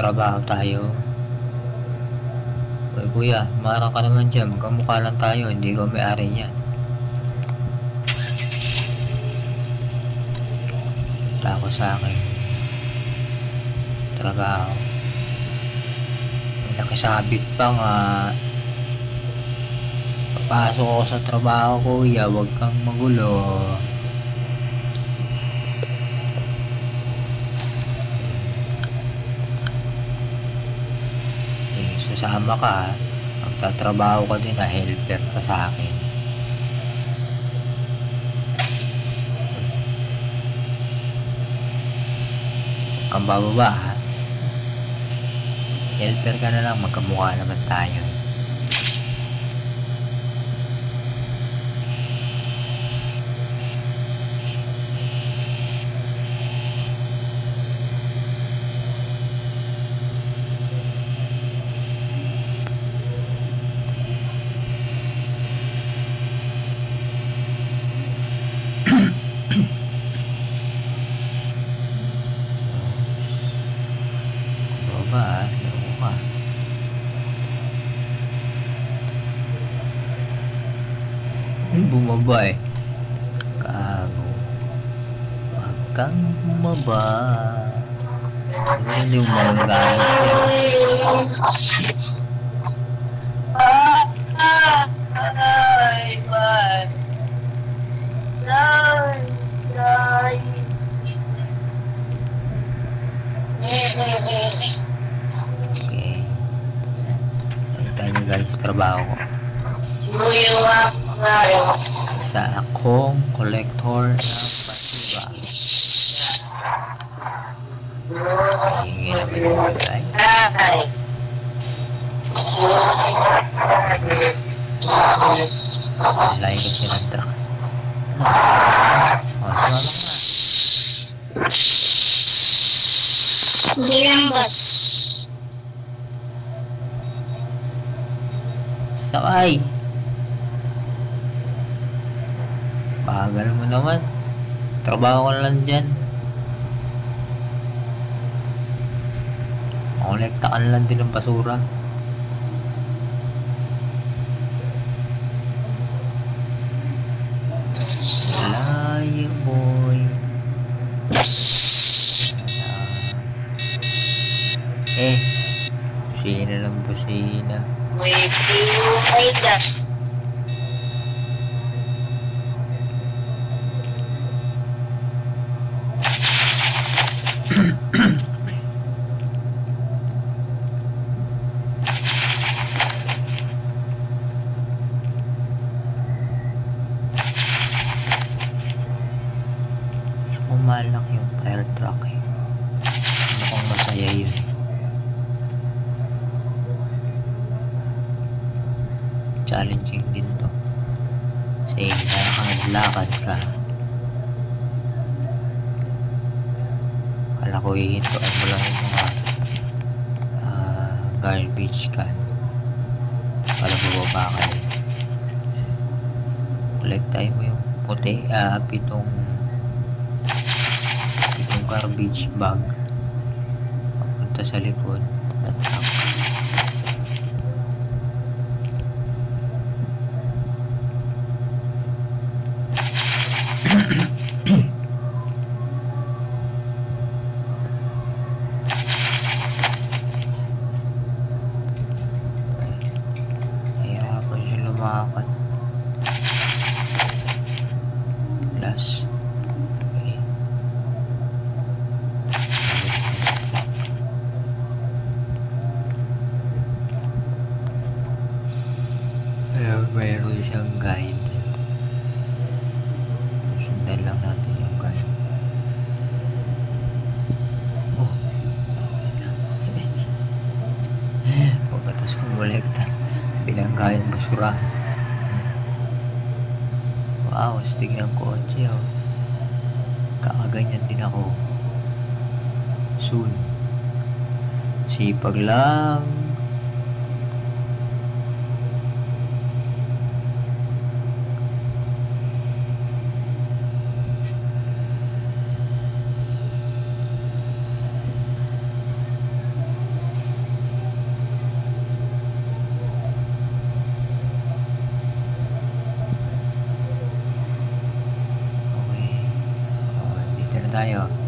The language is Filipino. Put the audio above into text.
trabaho tayo. Uy kuya, marang ka naman dyan. Magkamukha lang tayo, hindi ko may-ari niyan. Punta ako sa akin trabaho. May nakisabit pa nga. Papasok ako sa trabaho kuya, huwag kang magulo. Sasama ka, magtatrabaho ka din na helper ka sa akin. Huwag kang bababa ha. Helper ka na lang, magkamukha naman tayo. Bumaba eh. Kago. Huwag kang bumaba. Hindi mo magagamit yan. Okay. Nakita nyo guys, trabaho ko. Isa akong collector ng basura. Hingi na pinagay. Lain kasi ng truck. Ano? Hindi lang bus. Sakay! Bagal mo naman. Trabaho ko lang dyan. Makolekta ka lang din ng basura. Layo boy. Busina lang busina. Wait, ay ka. Malaki yung fire truck eh. Mukhang masaya yun eh. Challenging din to. Kasi nakakadlakad ka. Akala ko hihintuan mo lang yung mga garbage can. Para bubaba ka din. Collect tayo mo yung puti, pitong garbage bag papunta sa likod at truck. Nahihirapan siya lumakad. Last. Mayroon siyang guide. Sundan lang natin yung guide. Oh, pagkatas kumulekta, binanggayan basura. Wow, astig ng kotse oh. Kakaganyan din ako. Soon. Sipag lang. tayo.